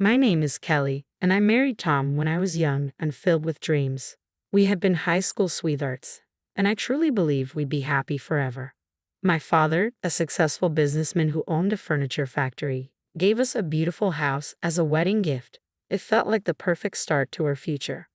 My name is Kelly, and I married Tom when I was young and filled with dreams. We had been high school sweethearts, and I truly believed we'd be happy forever. My father, a successful businessman who owned a furniture factory, gave us a beautiful house as a wedding gift. It felt like the perfect start to our future.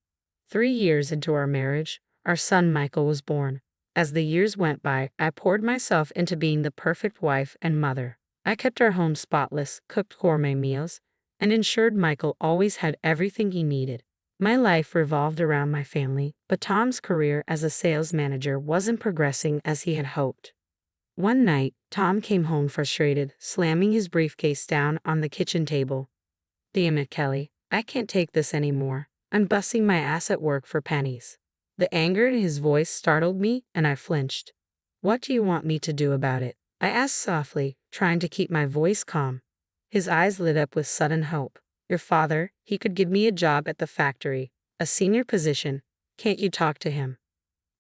3 years into our marriage, our son Michael was born. As the years went by, I poured myself into being the perfect wife and mother. I kept our home spotless, cooked gourmet meals, and ensured Michael always had everything he needed. My life revolved around my family, but Tom's career as a sales manager wasn't progressing as he had hoped. One night, Tom came home frustrated, slamming his briefcase down on the kitchen table. "Damn it, Kelly, I can't take this anymore. I'm busting my ass at work for pennies." The anger in his voice startled me, and I flinched. "What do you want me to do about it?" I asked softly, trying to keep my voice calm. His eyes lit up with sudden hope. "Your father, he could give me a job at the factory, a senior position. Can't you talk to him?"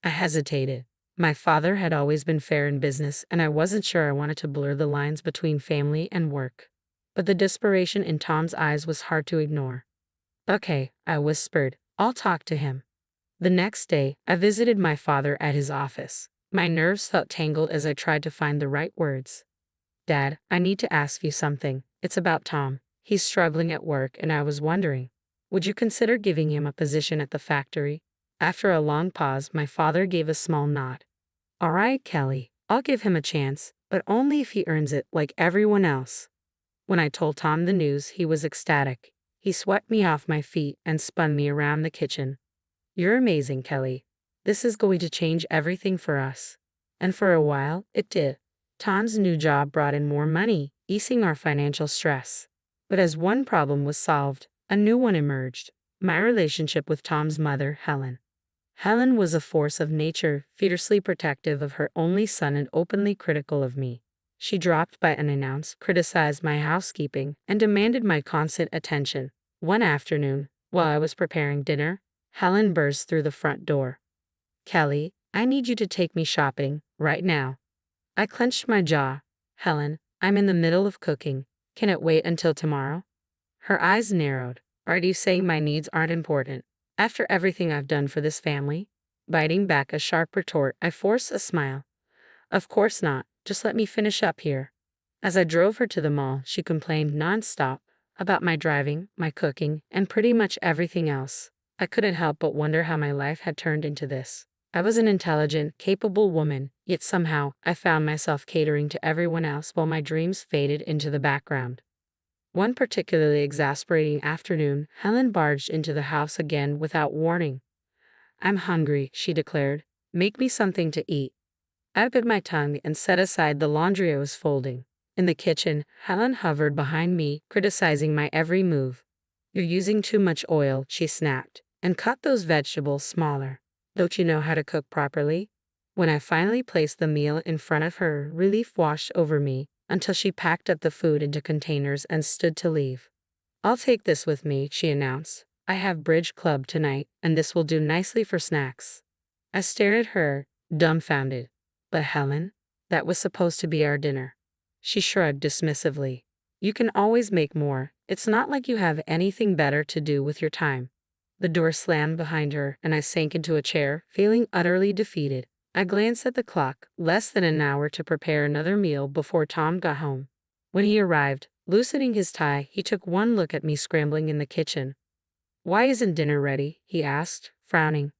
I hesitated. My father had always been fair in business, and I wasn't sure I wanted to blur the lines between family and work. But the desperation in Tom's eyes was hard to ignore. "Okay," I whispered. "I'll talk to him." The next day, I visited my father at his office. My nerves felt tangled as I tried to find the right words. "Dad, I need to ask you something. It's about Tom. He's struggling at work, and I was wondering, would you consider giving him a position at the factory?" After a long pause, my father gave a small nod. "All right, Kelly, I'll give him a chance, but only if he earns it like everyone else." When I told Tom the news, he was ecstatic. He swept me off my feet and spun me around the kitchen. "You're amazing, Kelly. This is going to change everything for us." And for a while, it did. Tom's new job brought in more money, easing our financial stress. But as one problem was solved, a new one emerged: my relationship with Tom's mother, Helen. Helen was a force of nature, fiercely protective of her only son and openly critical of me. She dropped by unannounced, criticized my housekeeping, and demanded my constant attention. One afternoon, while I was preparing dinner, Helen burst through the front door. "Kelly, I need you to take me shopping, right now." I clenched my jaw. "Helen, I'm in the middle of cooking. Can it wait until tomorrow?" Her eyes narrowed. "Are you saying my needs aren't important, after everything I've done for this family?" Biting back a sharp retort, I forced a smile. "Of course not. Just let me finish up here." As I drove her to the mall, she complained nonstop about my driving, my cooking, and pretty much everything else. I couldn't help but wonder how my life had turned into this. I was an intelligent, capable woman, yet somehow I found myself catering to everyone else while my dreams faded into the background. One particularly exasperating afternoon, Helen barged into the house again without warning. "I'm hungry," she declared. "Make me something to eat." I bit my tongue and set aside the laundry I was folding. In the kitchen, Helen hovered behind me, criticizing my every move. "You're using too much oil," she snapped, "and cut those vegetables smaller. Don't you know how to cook properly?" When I finally placed the meal in front of her, relief washed over me until she packed up the food into containers and stood to leave. "I'll take this with me," she announced. "I have bridge club tonight, and this will do nicely for snacks." I stared at her, dumbfounded. "But Helen, that was supposed to be our dinner." She shrugged dismissively. "You can always make more. It's not like you have anything better to do with your time." The door slammed behind her, and I sank into a chair, feeling utterly defeated. I glanced at the clock, less than an hour to prepare another meal before Tom got home. When he arrived, loosening his tie, he took one look at me scrambling in the kitchen. "Why isn't dinner ready?" he asked, frowning.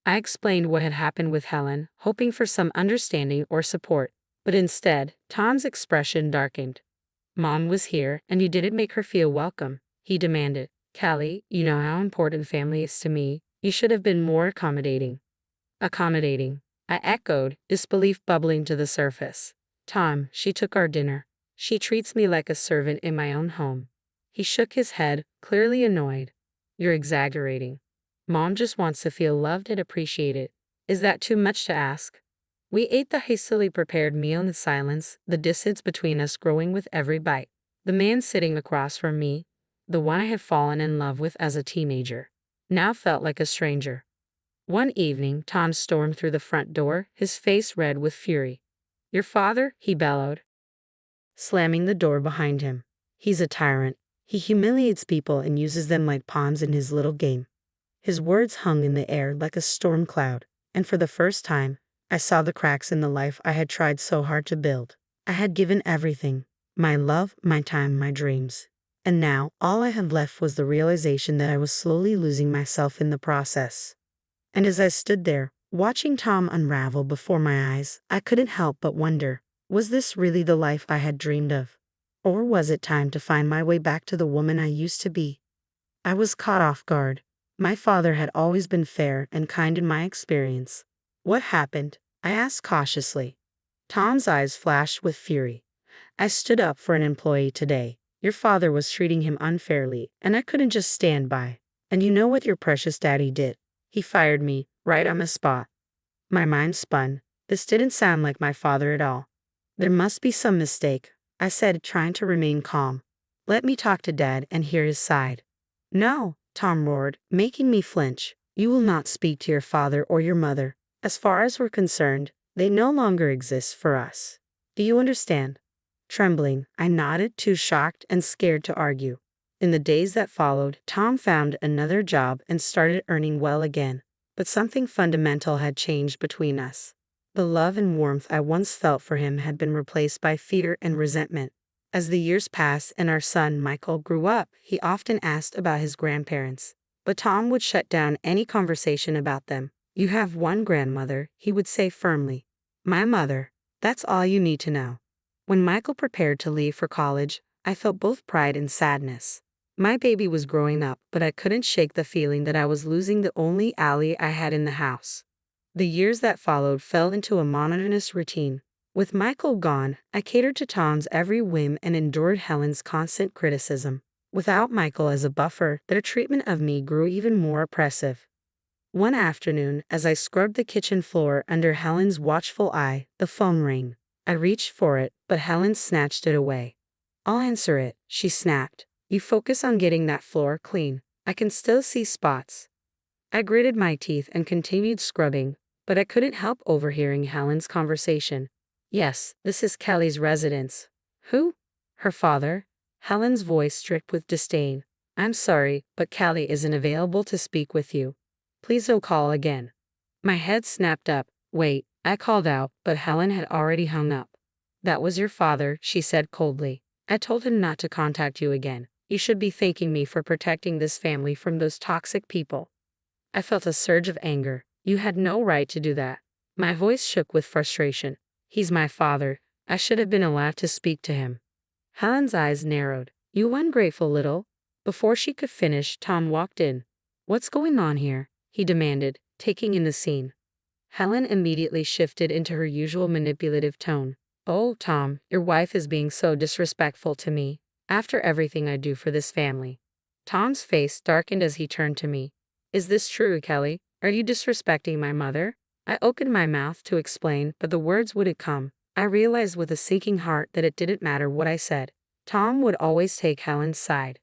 I explained what had happened with Helen, hoping for some understanding or support, but instead, Tom's expression darkened. "Mom was here, and you didn't make her feel welcome," he demanded. "Kelly, you know how important family is to me. You should have been more accommodating." "Accommodating," I echoed, disbelief bubbling to the surface. "Tom, she took our dinner. She treats me like a servant in my own home." He shook his head, clearly annoyed. "You're exaggerating. Mom just wants to feel loved and appreciated. Is that too much to ask?" We ate the hastily prepared meal in silence, the distance between us growing with every bite. The man sitting across from me, the one I had fallen in love with as a teenager, now felt like a stranger. One evening, Tom stormed through the front door, his face red with fury. "Your father?" he bellowed, slamming the door behind him. "He's a tyrant. He humiliates people and uses them like pawns in his little game. His words hung in the air like a storm cloud, and for the first time, I saw the cracks in the life I had tried so hard to build. I had given everything, my love, my time, my dreams. And now, all I had left was the realization that I was slowly losing myself in the process. And as I stood there, watching Tom unravel before my eyes, I couldn't help but wonder, was this really the life I had dreamed of? Or was it time to find my way back to the woman I used to be? I was caught off guard. My father had always been fair and kind in my experience. What happened? I asked cautiously. Tom's eyes flashed with fury. I stood up for an employee today. Your father was treating him unfairly, and I couldn't just stand by. And you know what your precious daddy did? He fired me, right on the spot. My mind spun. This didn't sound like my father at all. There must be some mistake, I said, trying to remain calm. Let me talk to Dad and hear his side. No, Tom roared, making me flinch. You will not speak to your father or your mother. As far as we're concerned, they no longer exist for us. Do you understand? Trembling, I nodded, too shocked and scared to argue. In the days that followed, Tom found another job and started earning well again. But something fundamental had changed between us. The love and warmth I once felt for him had been replaced by fear and resentment. As the years passed and our son Michael grew up, he often asked about his grandparents. But Tom would shut down any conversation about them. You have one grandmother, he would say firmly. My mother. That's all you need to know. When Michael prepared to leave for college, I felt both pride and sadness. My baby was growing up, but I couldn't shake the feeling that I was losing the only ally I had in the house. The years that followed fell into a monotonous routine. With Michael gone, I catered to Tom's every whim and endured Helen's constant criticism. Without Michael as a buffer, their treatment of me grew even more oppressive. One afternoon, as I scrubbed the kitchen floor under Helen's watchful eye, the phone rang. I reached for it, but Helen snatched it away. I'll answer it, she snapped. You focus on getting that floor clean. I can still see spots. I gritted my teeth and continued scrubbing, but I couldn't help overhearing Helen's conversation. Yes, this is Kelly's residence. Who? Her father? Helen's voice dripped with disdain. I'm sorry, but Kelly isn't available to speak with you. Please don't call again. My head snapped up. Wait, I called out, but Helen had already hung up. That was your father, she said coldly. I told him not to contact you again. You should be thanking me for protecting this family from those toxic people. I felt a surge of anger. You had no right to do that. My voice shook with frustration. He's my father. I should have been allowed to speak to him. Helen's eyes narrowed. You ungrateful little. Before she could finish, Tom walked in. What's going on here? He demanded, taking in the scene. Helen immediately shifted into her usual manipulative tone. Oh, Tom, your wife is being so disrespectful to me, after everything I do for this family. Tom's face darkened as he turned to me. Is this true, Kelly? Are you disrespecting my mother? I opened my mouth to explain, but the words wouldn't come. I realized with a sinking heart that it didn't matter what I said. Tom would always take Helen's side.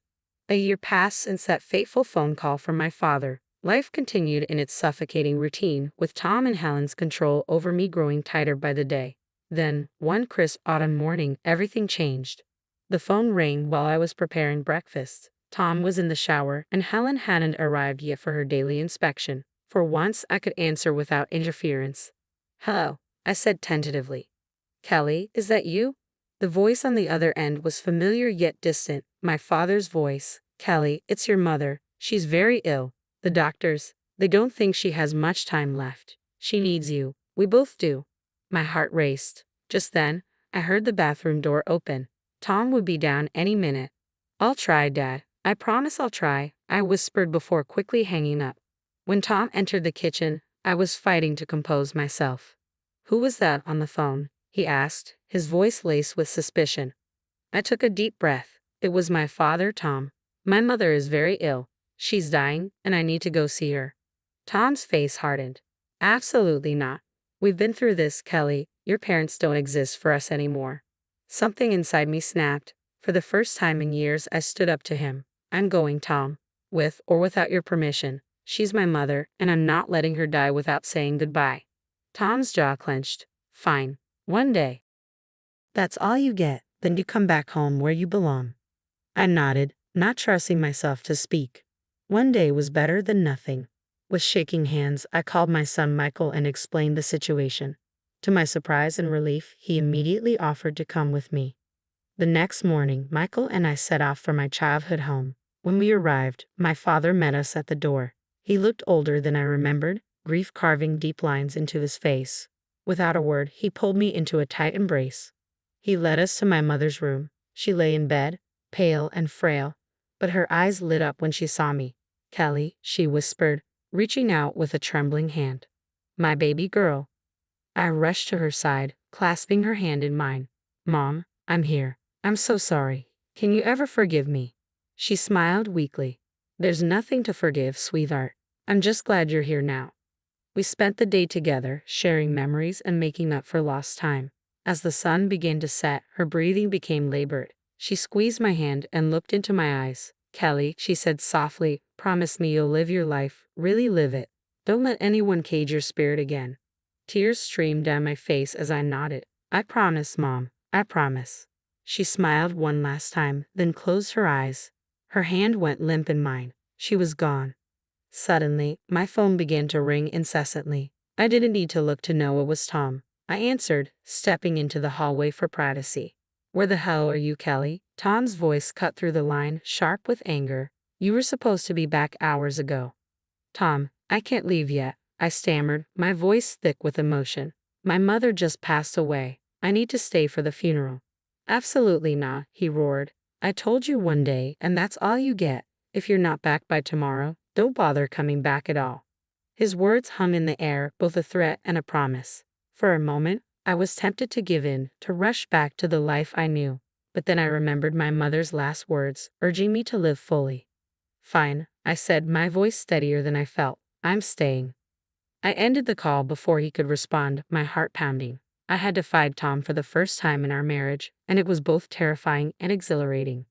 A year passed since that fateful phone call from my father. Life continued in its suffocating routine, with Tom and Helen's control over me growing tighter by the day. Then, one crisp autumn morning, everything changed. The phone rang while I was preparing breakfast. Tom was in the shower, and Helen hadn't arrived yet for her daily inspection. For once, I could answer without interference. Hello, I said tentatively. Kelly, is that you? The voice on the other end was familiar yet distant, my father's voice. Kelly, it's your mother. She's very ill. The doctors, they don't think she has much time left. She needs you. We both do. My heart raced. Just then, I heard the bathroom door open. Tom would be down any minute. I'll try, Dad. I promise I'll try, I whispered before quickly hanging up. When Tom entered the kitchen, I was fighting to compose myself. Who was that on the phone? He asked, his voice laced with suspicion. I took a deep breath. It was my father, Tom. My mother is very ill. She's dying, and I need to go see her. Tom's face hardened. Absolutely not. We've been through this, Kelly. Your parents don't exist for us anymore. Something inside me snapped. For the first time in years, I stood up to him. I'm going, Tom. With or without your permission. She's my mother, and I'm not letting her die without saying goodbye. Tom's jaw clenched. Fine. One day. That's all you get. Then you come back home where you belong. I nodded. not trusting myself to speak. One day was better than nothing. With shaking hands, I called my son Michael and explained the situation. To my surprise and relief, he immediately offered to come with me. The next morning, Michael and I set off for my childhood home. When we arrived, my father met us at the door. He looked older than I remembered, grief carving deep lines into his face. Without a word, he pulled me into a tight embrace. He led us to my mother's room. She lay in bed, pale and frail, but her eyes lit up when she saw me. "Kelly," she whispered, reaching out with a trembling hand. "My baby girl." I rushed to her side, clasping her hand in mine. "Mom, I'm here. I'm so sorry. Can you ever forgive me?" She smiled weakly. "There's nothing to forgive, sweetheart. I'm just glad you're here now." We spent the day together, sharing memories and making up for lost time. As the sun began to set, her breathing became labored. She squeezed my hand and looked into my eyes. "Kelly," she said softly, "promise me you'll live your life, really live it. Don't let anyone cage your spirit again." Tears streamed down my face as I nodded. "I promise, Mom. I promise." She smiled one last time, then closed her eyes. Her hand went limp in mine. She was gone. Suddenly, my phone began to ring incessantly. I didn't need to look to know it was Tom. I answered, stepping into the hallway for privacy. "Where the hell are you, Kelly?" Tom's voice cut through the line, sharp with anger. "You were supposed to be back hours ago." "Tom, I can't leave yet," I stammered, my voice thick with emotion. "My mother just passed away. I need to stay for the funeral." "Absolutely not," he roared. "I told you one day, and that's all you get. If you're not back by tomorrow, don't bother coming back at all." His words hung in the air, both a threat and a promise. For a moment, I was tempted to give in, to rush back to the life I knew. But then I remembered my mother's last words, urging me to live fully. "Fine," I said, my voice steadier than I felt. "I'm staying." I ended the call before he could respond, my heart pounding. I had defied Tom for the first time in our marriage, and it was both terrifying and exhilarating.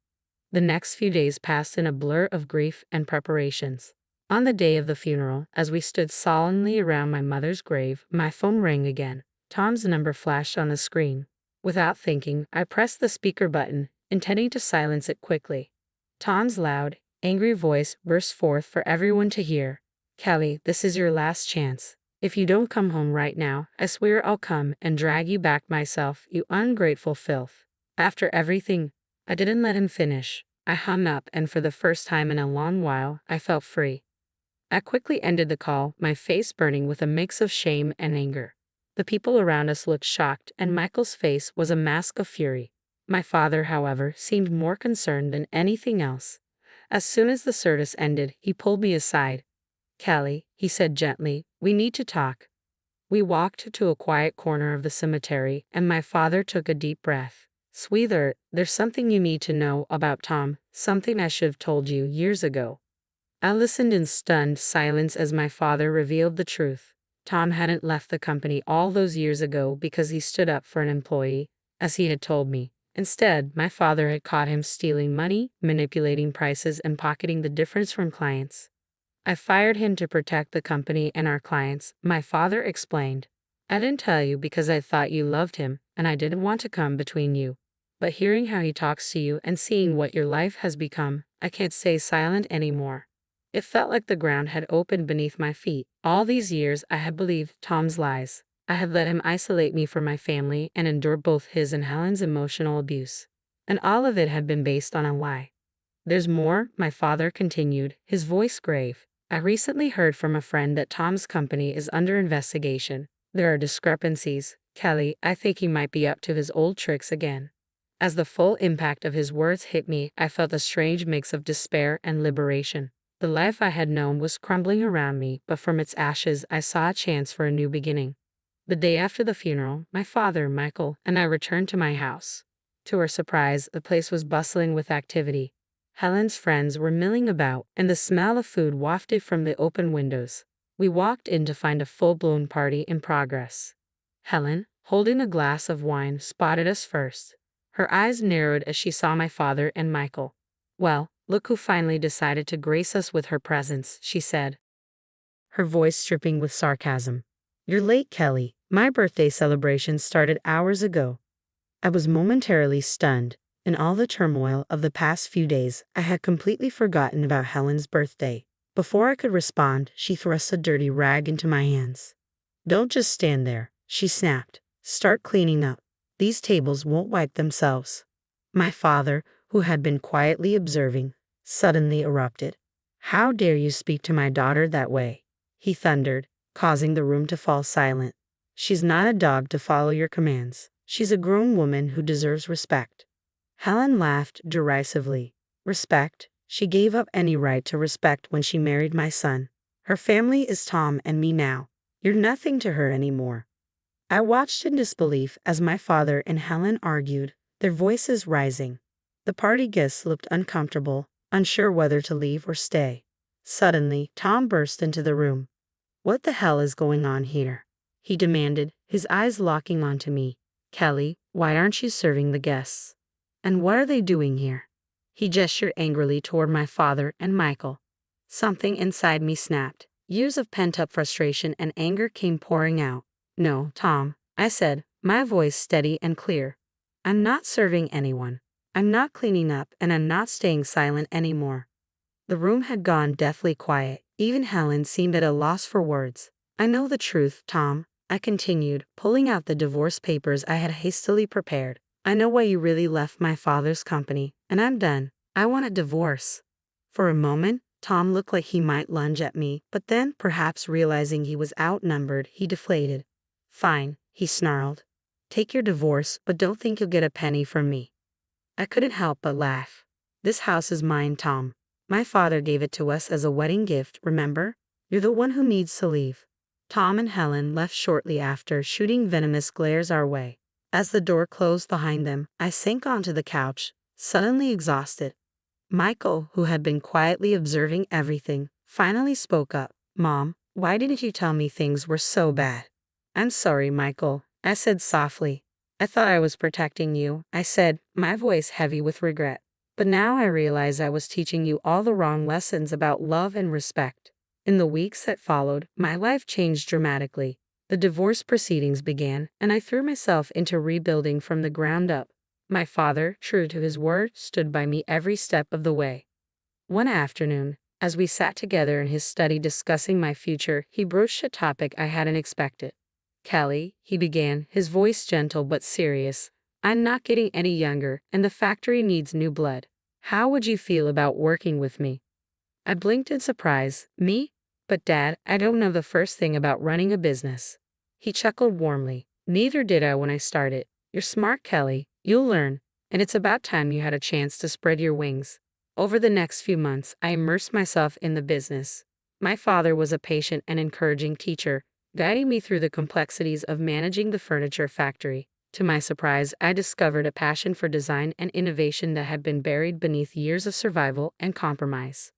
The next few days passed in a blur of grief and preparations. On the day of the funeral, as we stood solemnly around my mother's grave, my phone rang again. Tom's number flashed on the screen. Without thinking, I pressed the speaker button, intending to silence it quickly. Tom's loud, angry voice burst forth for everyone to hear. "Kelly, this is your last chance. If you don't come home right now, I swear I'll come and drag you back myself, you ungrateful filth." After everything, I didn't let him finish. I hung up, and for the first time in a long while, I felt free. I quickly ended the call, my face burning with a mix of shame and anger. The people around us looked shocked, and Michael's face was a mask of fury. My father, however, seemed more concerned than anything else. As soon as the service ended, he pulled me aside. "Kelly," he said gently, "we need to talk." We walked to a quiet corner of the cemetery, and my father took a deep breath. "Sweetheart, there's something you need to know about Tom, something I should have told you years ago." I listened in stunned silence as my father revealed the truth. Tom hadn't left the company all those years ago because he stood up for an employee, as he had told me. Instead, my father had caught him stealing money, manipulating prices, and pocketing the difference from clients. "I fired him to protect the company and our clients," my father explained. "I didn't tell you because I thought you loved him, and I didn't want to come between you. But hearing how he talks to you and seeing what your life has become, I can't stay silent anymore." It felt like the ground had opened beneath my feet. All these years I had believed Tom's lies. I had let him isolate me from my family and endure both his and Helen's emotional abuse. And all of it had been based on a lie. "There's more," my father continued, his voice grave. "I recently heard from a friend that Tom's company is under investigation. There are discrepancies. Kelly, I think he might be up to his old tricks again." As the full impact of his words hit me, I felt a strange mix of despair and liberation. The life I had known was crumbling around me, but from its ashes I saw a chance for a new beginning. The day after the funeral, my father, Michael, and I returned to my house. To our surprise, the place was bustling with activity. Helen's friends were milling about, and the smell of food wafted from the open windows. We walked in to find a full-blown party in progress. Helen, holding a glass of wine, spotted us first. Her eyes narrowed as she saw my father and Michael. "Well, look who finally decided to grace us with her presence," she said, her voice dripping with sarcasm. "You're late, Kelly. My birthday celebration started hours ago." I was momentarily stunned. In all the turmoil of the past few days, I had completely forgotten about Helen's birthday. Before I could respond, she thrust a dirty rag into my hands. "Don't just stand there," she snapped. "Start cleaning up. These tables won't wipe themselves." My father, who had been quietly observing, suddenly erupted. "How dare you speak to my daughter that way?" he thundered, causing the room to fall silent. "She's not a dog to follow your commands. She's a grown woman who deserves respect." Helen laughed derisively. "Respect? She gave up any right to respect when she married my son. Her family is Tom and me now. You're nothing to her anymore." I watched in disbelief as my father and Helen argued, their voices rising. The party guests looked uncomfortable, unsure whether to leave or stay. Suddenly, Tom burst into the room. "What the hell is going on here?" he demanded, his eyes locking onto me. "Kelly, why aren't you serving the guests? And what are they doing here?" He gestured angrily toward my father and Michael. Something inside me snapped. Years of pent-up frustration and anger came pouring out. "No, Tom," I said, my voice steady and clear. "I'm not serving anyone. I'm not cleaning up, and I'm not staying silent anymore." The room had gone deathly quiet. Even Helen seemed at a loss for words. "I know the truth, Tom," I continued, pulling out the divorce papers I had hastily prepared. "I know why you really left my father's company, and I'm done. I want a divorce." For a moment, Tom looked like he might lunge at me, but then, perhaps realizing he was outnumbered, he deflated. "Fine," he snarled. "Take your divorce, but don't think you'll get a penny from me." I couldn't help but laugh. "This house is mine, Tom. My father gave it to us as a wedding gift, remember? You're the one who needs to leave." Tom and Helen left shortly after, shooting venomous glares our way. As the door closed behind them, I sank onto the couch, suddenly exhausted. Michael, who had been quietly observing everything, finally spoke up. "Mom, why didn't you tell me things were so bad?" "I'm sorry, Michael," I said softly. "I thought I was protecting you," I said, my voice heavy with regret. "But now I realize I was teaching you all the wrong lessons about love and respect." In the weeks that followed, my life changed dramatically. The divorce proceedings began, and I threw myself into rebuilding from the ground up. My father, true to his word, stood by me every step of the way. One afternoon, as we sat together in his study discussing my future, he broached a topic I hadn't expected. "Kelly," he began, his voice gentle but serious, "I'm not getting any younger, and the factory needs new blood. How would you feel about working with me?" I blinked in surprise. "Me? But Dad, I don't know the first thing about running a business." He chuckled warmly. "Neither did I when I started. You're smart, Kelly. You'll learn, and it's about time you had a chance to spread your wings." Over the next few months, I immersed myself in the business. My father was a patient and encouraging teacher, guiding me through the complexities of managing the furniture factory. To my surprise, I discovered a passion for design and innovation that had been buried beneath years of survival and compromise.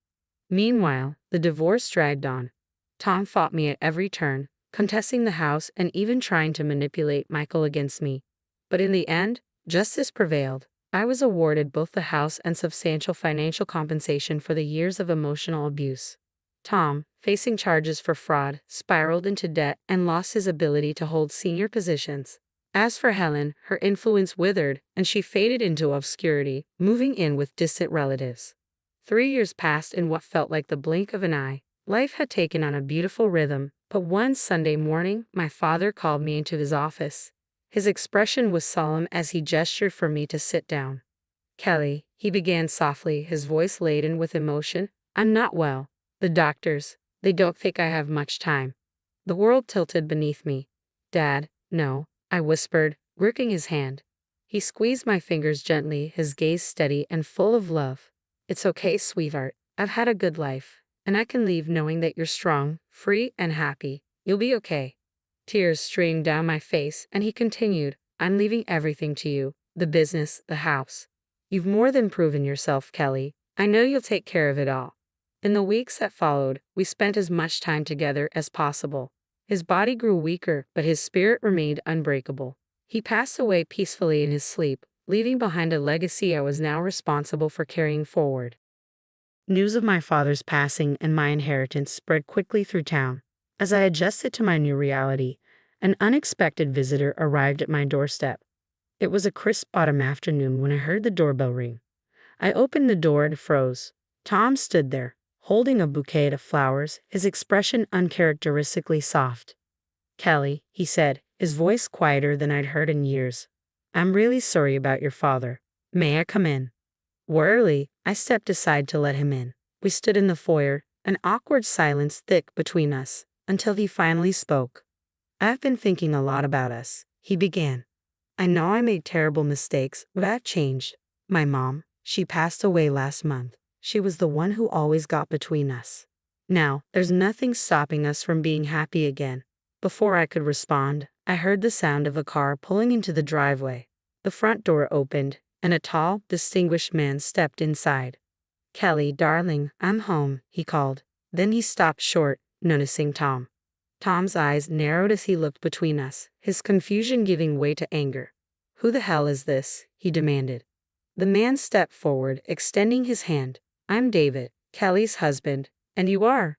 Meanwhile, the divorce dragged on. Tom fought me at every turn, contesting the house and even trying to manipulate Michael against me. But in the end, justice prevailed. I was awarded both the house and substantial financial compensation for the years of emotional abuse. Tom, facing charges for fraud, spiraled into debt and lost his ability to hold senior positions. As for Helen, her influence withered, and she faded into obscurity, moving in with distant relatives. 3 years passed in what felt like the blink of an eye. Life had taken on a beautiful rhythm, but one Sunday morning, my father called me into his office. His expression was solemn as he gestured for me to sit down. "Kelly," he began softly, his voice laden with emotion, "I'm not well. The doctors, they don't think I have much time." The world tilted beneath me. "Dad, no," I whispered, gripping his hand. He squeezed my fingers gently, his gaze steady and full of love. "It's okay, sweetheart. I've had a good life, and I can leave knowing that you're strong, free, and happy. You'll be okay." Tears streamed down my face, and he continued, "I'm leaving everything to you, the business, the house. You've more than proven yourself, Kelly. I know you'll take care of it all." In the weeks that followed, we spent as much time together as possible. His body grew weaker, but his spirit remained unbreakable. He passed away peacefully in his sleep, leaving behind a legacy I was now responsible for carrying forward. News of my father's passing and my inheritance spread quickly through town. As I adjusted to my new reality, an unexpected visitor arrived at my doorstep. It was a crisp autumn afternoon when I heard the doorbell ring. I opened the door and froze. Tom stood there, holding a bouquet of flowers, his expression uncharacteristically soft. "Kelly," he said, his voice quieter than I'd heard in years. "I'm really sorry about your father. May I come in?" Wearily, I stepped aside to let him in. We stood in the foyer, an awkward silence thick between us, until he finally spoke. "I've been thinking a lot about us," he began. "I know I made terrible mistakes, but I've changed. My mom, she passed away last month. She was the one who always got between us. Now, there's nothing stopping us from being happy again." Before I could respond, I heard the sound of a car pulling into the driveway. The front door opened, and a tall, distinguished man stepped inside. "Kelly, darling, I'm home," he called. Then he stopped short, noticing Tom. Tom's eyes narrowed as he looked between us, his confusion giving way to anger. "Who the hell is this?" he demanded. The man stepped forward, extending his hand. "I'm David, Kelly's husband, and you are?"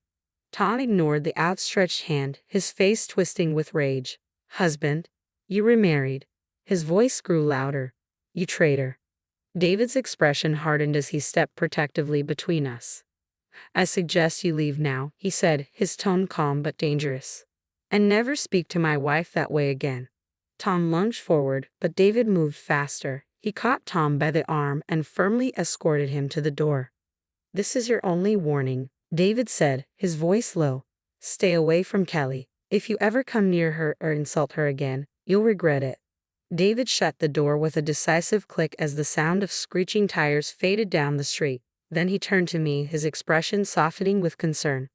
Tom ignored the outstretched hand, his face twisting with rage. "Husband? You remarried." His voice grew louder. "You traitor." David's expression hardened as he stepped protectively between us. "I suggest you leave now," he said, his tone calm but dangerous. "And never speak to my wife that way again." Tom lunged forward, but David moved faster. He caught Tom by the arm and firmly escorted him to the door. "This is your only warning," David said, his voice low. "Stay away from Kelly. If you ever come near her or insult her again, you'll regret it." David shut the door with a decisive click as the sound of screeching tires faded down the street. Then he turned to me, his expression softening with concern.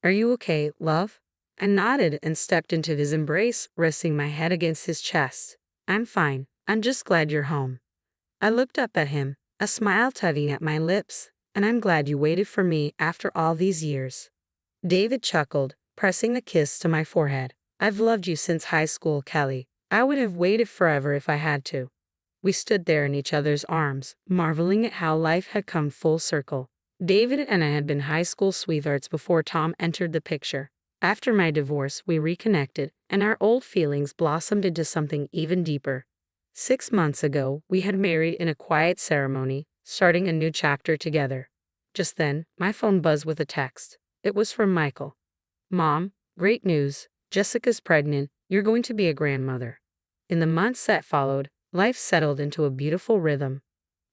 "Are you okay, love?" I nodded and stepped into his embrace, resting my head against his chest. "I'm fine. I'm just glad you're home." I looked up at him, a smile tugging at my lips. "And I'm glad you waited for me after all these years." David chuckled, pressing a kiss to my forehead. "I've loved you since high school, Kelly. I would have waited forever if I had to." We stood there in each other's arms, marveling at how life had come full circle. David and I had been high school sweethearts before Tom entered the picture. After my divorce, we reconnected, and our old feelings blossomed into something even deeper. 6 months ago, we had married in a quiet ceremony, starting a new chapter together. Just then, my phone buzzed with a text. It was from Michael. "Mom, great news. Jessica's pregnant. You're going to be a grandmother." In the months that followed, life settled into a beautiful rhythm.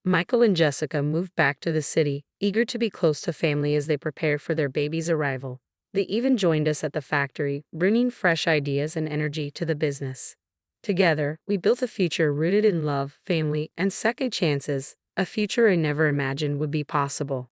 Michael and Jessica moved back to the city, eager to be close to family as they prepared for their baby's arrival. They even joined us at the factory, bringing fresh ideas and energy to the business. Together, we built a future rooted in love, family, and second chances, a future I never imagined would be possible.